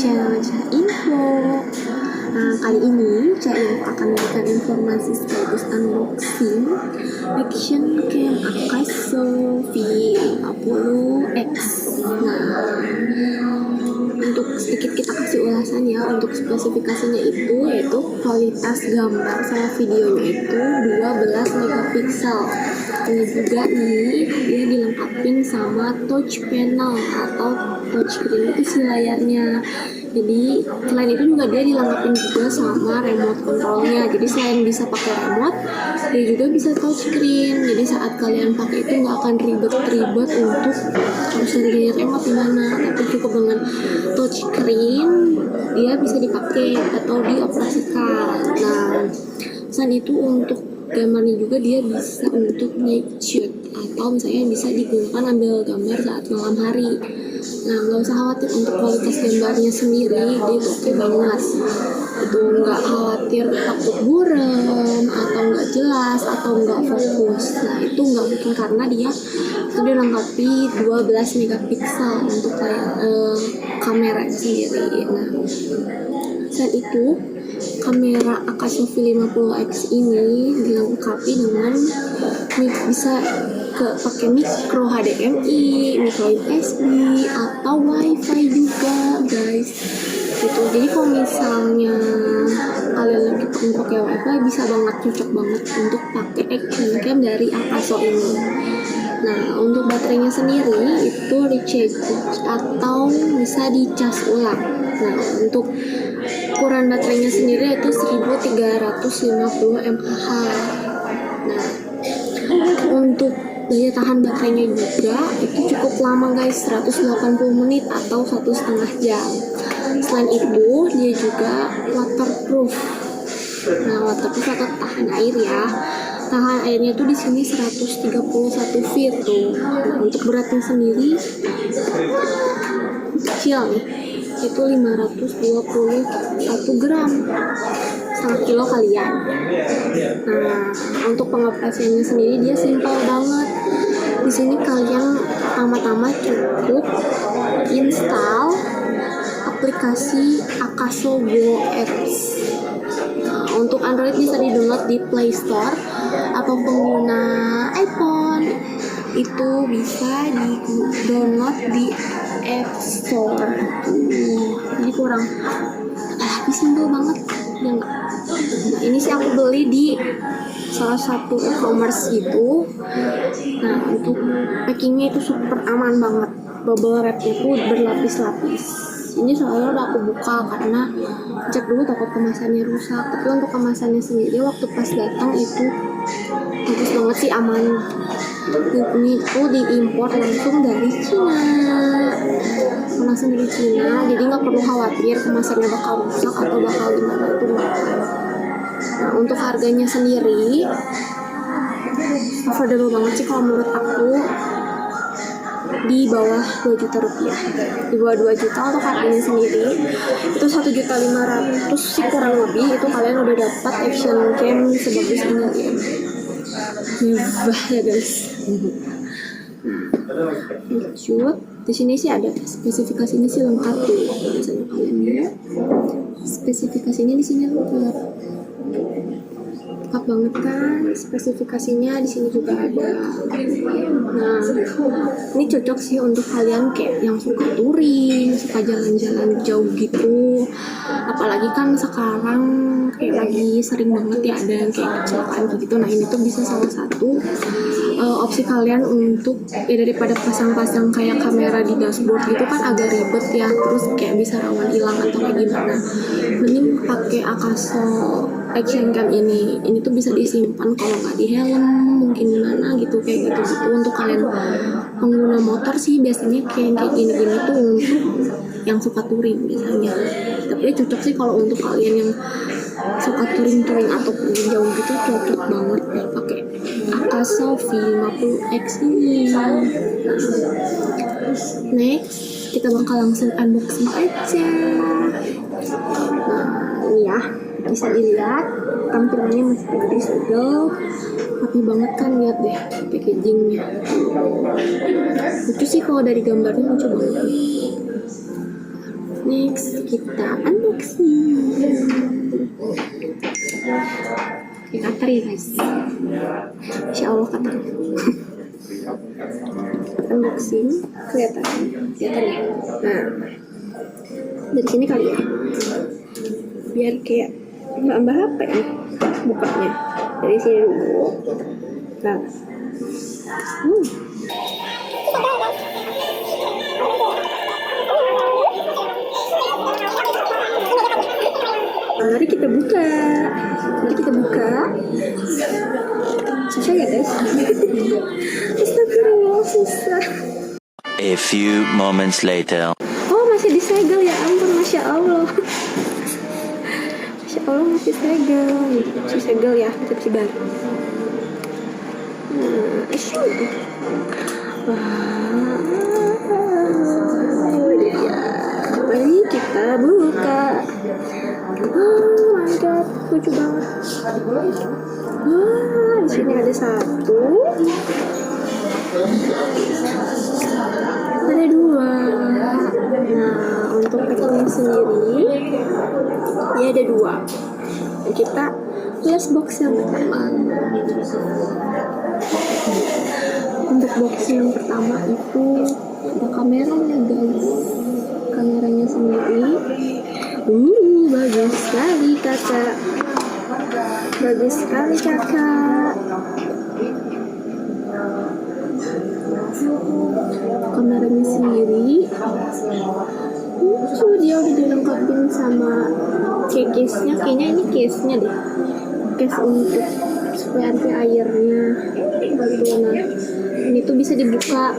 channel Info. Nah, kali ini Info akan memberikan informasi sekaligus unboxing action cam Akaso V50X. Nah, untuk sedikit kita kasih ulasan ya, untuk spesifikasinya itu yaitu kualitas gambar sama videonya itu 12 megapiksel. Ini juga nih dia dilengkapi sama touch panel atau touch screen, itu si layarnya. Jadi selain itu juga dia dilengkapi juga sama remote controlnya. Jadi selain bisa pakai remote, dia juga bisa touch screen. Jadi saat kalian pakai itu nggak akan ribet-ribet untuk harus dari remote gimana, tapi cukup dengan touch screen dia bisa dipakai atau dioperasikan. Nah, selain itu untuk gambarnya juga dia bisa untuk night shoot atau misalnya bisa digunakan ambil gambar saat malam hari. Nah, nggak usah khawatir untuk kualitas gambarnya sendiri, dia oke banget. Itu nggak khawatir takut buram atau nggak jelas atau nggak fokus. Nah, itu nggak mungkin karena dia itu dilengkapi 12 megapiksel untuk kamera sendiri. Nah, saat itu kamera Akaso V50X ini dilengkapi dengan bisa pakai micro HDMI, micro USB atau WiFi juga, guys. Gitu. Jadi kalau misalnya kalian lagi pengen pakai WiFi, bisa banget, cocok banget untuk pakai action cam dari Akaso ini. Nah, untuk baterainya sendiri itu recharge atau bisa dicas ulang. Nah, untuk ukuran baterainya sendiri itu 1350 mAh. Nah, untuk daya tahan baterainya juga itu cukup lama, guys, 180 menit atau 1,5 jam. Selain itu dia juga waterproof. Nah, waterproof atau tahan air ya. Tahan airnya tuh di sini 131 feet tuh. Nah, untuk beratnya sendiri kecil nih, itu 521 gram, setengah kilo kalian. Nah, untuk pengoperasiannya sendiri dia simpel banget. Di sini kalian pertama-tama cukup install aplikasi Akaso Go Apps. Nah, untuk Android bisa di-download di Play Store, atau pengguna iPhone itu bisa di-download di App Store. Jadi kurang lebih simpel banget ya nggak? Nah, ini sih aku beli di salah satu e-commerce gitu. Nah, untuk packingnya itu super aman banget, bubble wrapnya tuh berlapis-lapis. Ini soalnya udah aku buka karena cek dulu takut kemasannya rusak. Tapi untuk kemasannya sendiri waktu pas datang itu bagus banget sih, aman. Ini tuh diimpor langsung dari Cina, jadi nggak perlu khawatir kemasannya bakal rusak atau bakal gimana, itu nggak. Nah, untuk harganya sendiri affordable banget sih kalau menurut aku, di bawah 2 juta rupiah, di bawah 2 juta untuk harganya sendiri itu 1.500.000 sih kurang lebih. Itu kalian udah dapat action cam sebagus ini ya, mewah ya guys. Lanjut, di sini sih ada spesifikasinya sih lengkap tuh, misalnya kalian lihat spesifikasinya di sini lengkap banget kan spesifikasinya. Di sini juga ada. Nah, ini cocok sih untuk kalian kayak yang suka touring, suka jalan-jalan jauh gitu. Apalagi kan sekarang kayak lagi sering banget ya ada yang kayak kecelakaan gitu. Nah, ini tuh bisa salah satu opsi kalian untuk ya, daripada pasang-pasang kayak kamera di dashboard gitu kan agak ribet ya, terus kayak bisa rawan hilang atau kayak gimana. Mending pakai Akaso action cam ini tuh bisa disimpan kalau nggak di helm mungkin gimana gitu, kayak gitu. Untuk kalian pengguna motor sih biasanya kayak gini-gini tuh untuk yang suka touring biasanya. Tapi cocok sih kalau untuk kalian yang suka touring atau pergi jauh gitu, cocok banget ya pakai Akaso V50X ini. Next, kita bakal langsung unboxing aja. Nah, ini ya, bisa dilihat tampilannya masih gede sedap, rapi banget kan, lihat deh packagingnya. Lucu sih kalau dari gambarnya, lucu banget nih. Next kita unboxing. Cutter ya guys. Insya Allah cutter. Unboxing kelihatan ya. Nah, dari sini kali ya, biar kayak mbak apa ya bukanya. Dari sini dulu. Nah, mari kita buka. Susah ya guys. Astagfirullah, susah. A few moments later. Oh, masih disegel, ya ampun, Masya Allah. Masya Allah, masih segel ya, cuci baru. Mari kita buka. Oh my god, lucu banget. Di sini ada satu, ada dua. Nah, untuk packingnya sendiri, ya ada dua. Dan kita lihat box yang pertama. Untuk box yang pertama itu ada kameranya guys. Kameranya sendiri, bagus sekali kakak. Kameranya sendiri, dia udah dilengkapin sama case-nya. Kayaknya ini case-nya deh, case untuk supaya anti airnya. Nah, ini tuh bisa dibuka.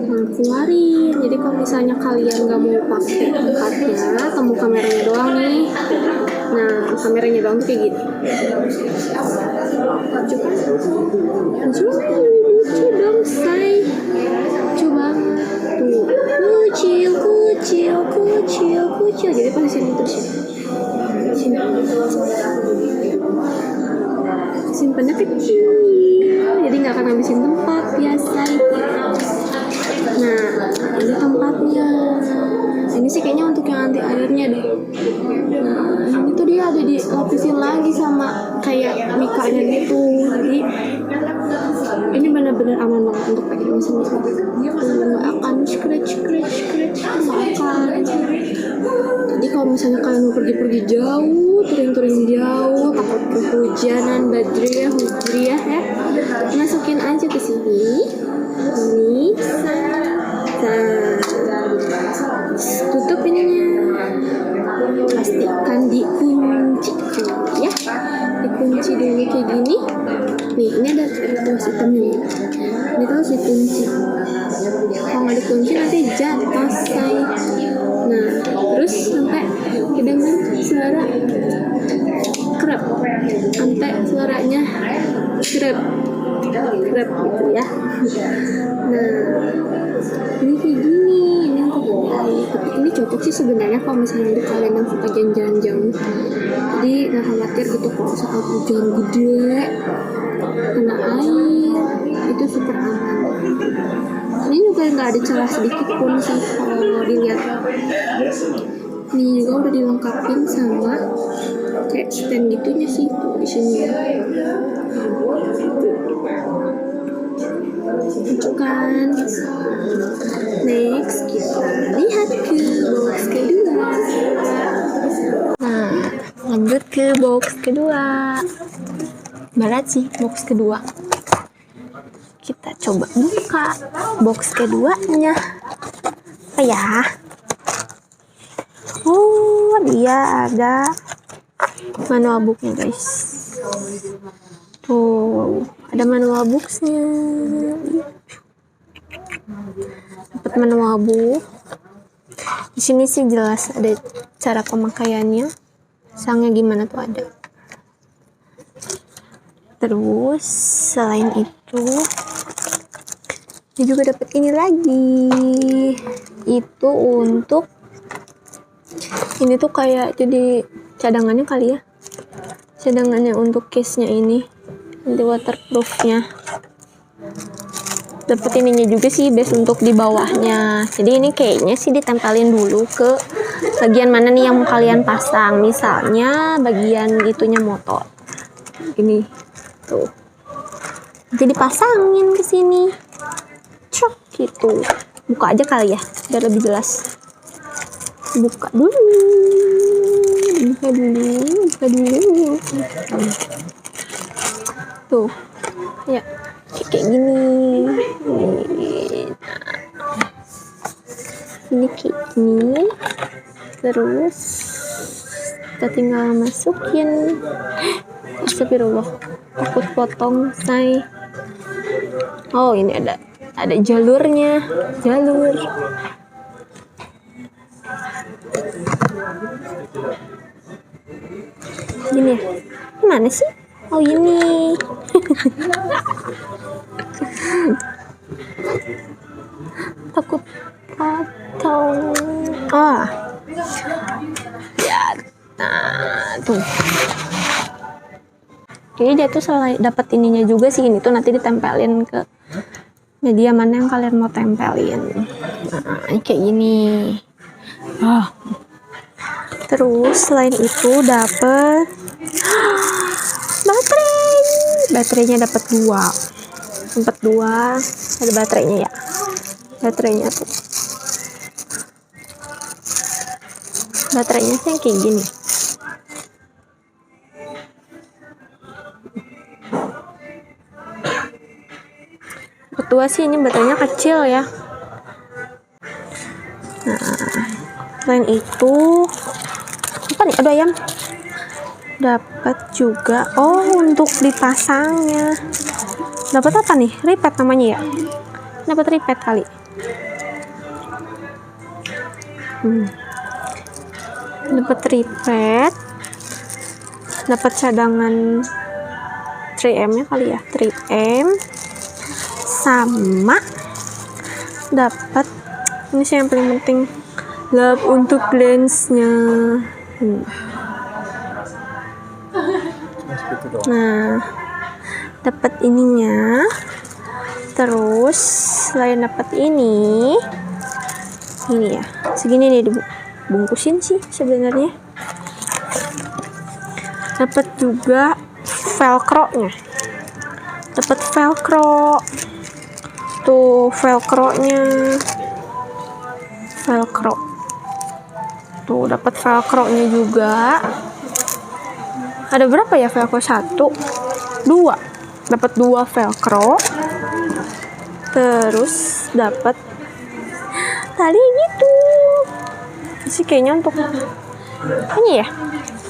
Nah, keluarin. Jadi kalau misalnya kalian nggak mau pakai angkatnya, kamu kameranya doang nih. Nah, kameranya doang tuh kayak gini. Lucu dong, say. Lucu banget tuh. Kucil. Jadi pas sini terus ya. Sini. Simpannya kecil, jadi nggak akan habisin tempat biasa. Nah, ini tempatnya. Ini sih kayaknya untuk yang anti airnya deh. Nah, ini tuh dia ada dilapisin lagi sama kayak mikanya gitu. Jadi ini benar-benar aman banget untuk pakai mesin sendiri. Nggak akan scratch, nggak akan. Jadi kalau misalnya kalian mau pergi jauh, touring jauh, takut kehujanan, badriyah, hujriyah ya, masukin aja ke sini. Ini, tutup ininya. Pastikan dikunci ya. Dikunci dulu kayak gini. Nih, ini ada tulis hitamnya. Ini tuh harus dikunci. Kalau nggak dikunci nanti jatuh, say. Nah, terus sampai kedengar suara krep, sampai suaranya krep gitu ya. Nah, ini kayak gini. Ini untuk tapi ini cocok sih sebenarnya kalau misalnya untuk kalian yang suka jalan-jalan jauh. Jadi nggak khawatir gitu kalau saat hujan gede kena air, itu super aman. Ini juga nggak ada celah sedikit pun sih kalau dilihat. Ini juga udah dilengkapin sama kayak stand gitunya sih tuh di sini. Lucu kan? Next kita lihat ke box kedua. Nah, lanjut ke box kedua. Berat sih box kedua. Kita coba buka box keduanya. Apa ya? Oh, dia ada manual booknya guys. Tuh, ada manual booknya. Dapat manual book. Di sini sih jelas ada cara pemakaiannya. Sangnya gimana tuh ada. Terus selain itu dia juga dapat ini lagi. Itu untuk ini tuh kayak jadi cadangannya kali ya. Cadangannya untuk case-nya ini. Nanti waterproof-nya. Dapat ininya juga sih, base untuk di bawahnya. Jadi ini kayaknya sih ditempelin dulu ke bagian mana nih yang mau kalian pasang. Misalnya bagian itunya motor. Ini tuh. Jadi dipasangin ke sini. Cok gitu. Buka aja kali ya, biar lebih jelas. Buka dulu. Tuh. Ya. Kayak gini. Ini kayak gini. Terus kita tinggal masukin. Astagfirullah, takut potong say. Oh, ini ada jalurnya. Jalur. Gini ya. Gimana sih? Oh, ini. Takut potong. Ya, nah tuh. Jadi dia tuh selain dapat ininya juga sih, ini tuh nanti ditempelin ke media mana yang kalian mau tempelin. Nah, ini kayak gini. Terus selain itu dapat baterainya dapat dua, ada baterainya ya, baterainya tuh, baterainya sih yang kayak gini. Berdua sih, ini baterainya kecil ya. Nah, selain itu apa nih? Aduh, ayam. Dapat juga untuk dipasangnya. Dapat apa nih? Ripet namanya ya. Dapat ripet kali. Dapat ripet. Dapat cadangan 3M nya kali ya. 3M. Sama dapat ini sih yang paling penting, lap untuk lensnya. Nah, dapat ininya. Terus selain dapat ini ya, segini nih dibungkusin sih sebenarnya. Dapat juga velcro-nya. Dapat velcro. Tuh velcro-nya. Velcro. Tuh dapat velcro-nya juga. Ada berapa ya velcro? 1, 2. Dapat 2 velcro. Terus dapat tali gitu. Sih kayaknya untuk ini ya,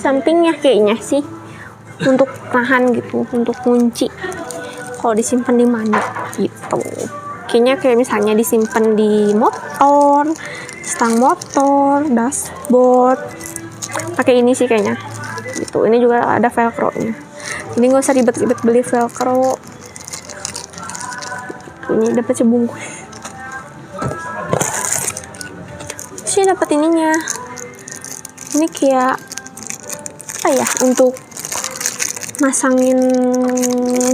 sampingnya kayaknya sih untuk tahan gitu, untuk kunci kalau disimpan di mana gitu. Kayaknya kayak misalnya disimpan di motor, stang motor, dashboard, pakai ini sih kayaknya gitu. Ini juga ada velcro-nya, jadi nggak usah ribet-ribet beli velcro. Ini dapat sebungkus sih, dapat ininya. Ini kayak apa ya, untuk masangin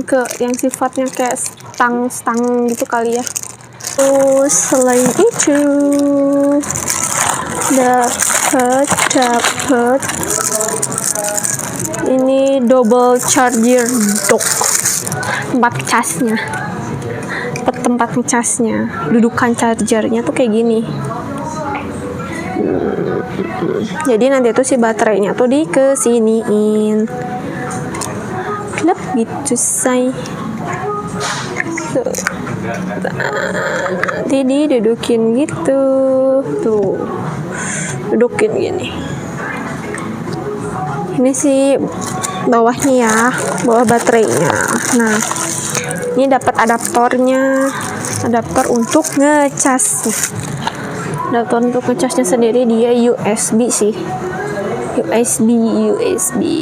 ke yang sifatnya kayak stang gitu kali ya. Terus selain itu dapat ini double charger dock, tempat casnya, tempat ngecasnya, dudukan chargernya tuh kayak gini. Jadi nanti tuh si baterainya tuh dikesiniin klep gitu say. Nanti didudukin gitu, tuh dudukin gini. Ini sih bawahnya ya, bawah baterainya. Nah, ini dapat adaptornya, adaptor untuk ngecas. Adaptor untuk ngecasnya sendiri dia USB sih, USB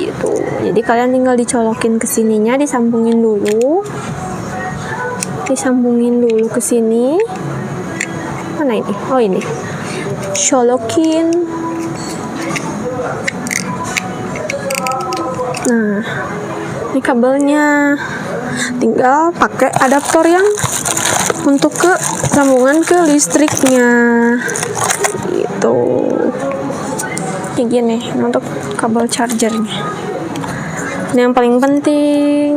itu. Jadi kalian tinggal dicolokin ke sininya, disambungin dulu ke sini. Mana ini? Oh, ini. Colokin. Nah, ini kabelnya. Tinggal pakai adaptor yang untuk ke sambungan ke listriknya gitu. Kayak gini untuk kabel chargernya. Ini yang paling penting.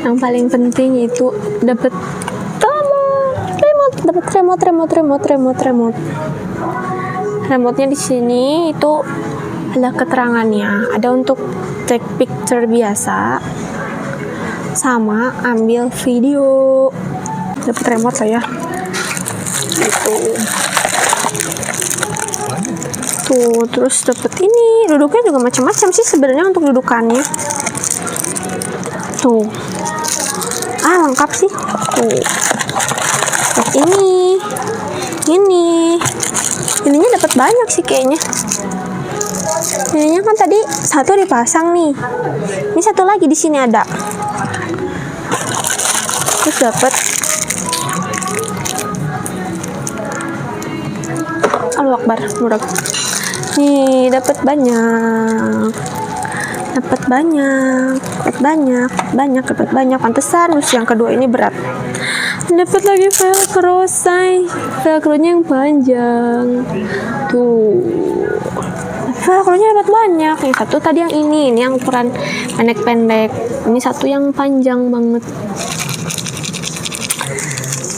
Yang paling penting itu dapat remote. Remote-nya di sini itu ada keterangannya. Ada untuk take picture biasa sama ambil video. Dapat remote saya. Gitu. Tuh, terus dapat ini. Duduknya juga macam-macam sih sebenarnya untuk dudukannya. Tuh. Lengkap sih. Tuh. Ininya dapat banyak sih kayaknya. Ininya kan tadi satu dipasang nih. Ini satu lagi di sini ada. Terus dapat Allahu Akbar, murah. Nih, dapat banyak. Pantesan terus yang kedua ini berat. Dapat lagi velcro, say. Velcro-nya yang panjang. Tuh. Velcro-nya dapat banyak. Yang satu tadi yang ini yang ukuran pendek-pendek. Ini satu yang panjang banget.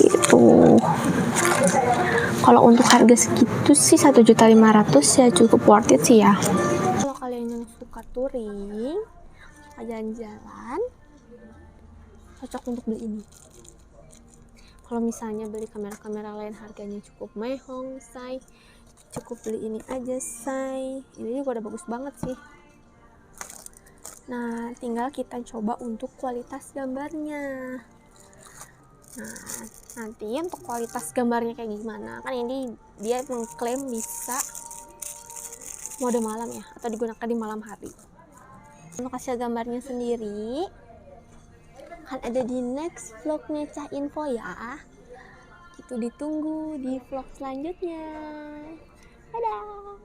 Gitu. Kalau untuk harga segitu sih 1.500.000 ya cukup worth it sih ya. Kalau kalian yang suka touring, jalan-jalan, cocok untuk beli ini. Kalau misalnya beli kamera-kamera lain harganya cukup mehong, say. Cukup beli ini aja, say. Ini juga udah bagus banget sih. Nah, tinggal kita coba untuk kualitas gambarnya. Nah, nanti untuk kualitas gambarnya kayak gimana? Kan ini dia mengklaim bisa mode malam ya, atau digunakan di malam hari. Untuk hasil gambarnya sendiri kan ada di next vlognya Cah Info ya. Itu ditunggu di vlog selanjutnya. Dadah.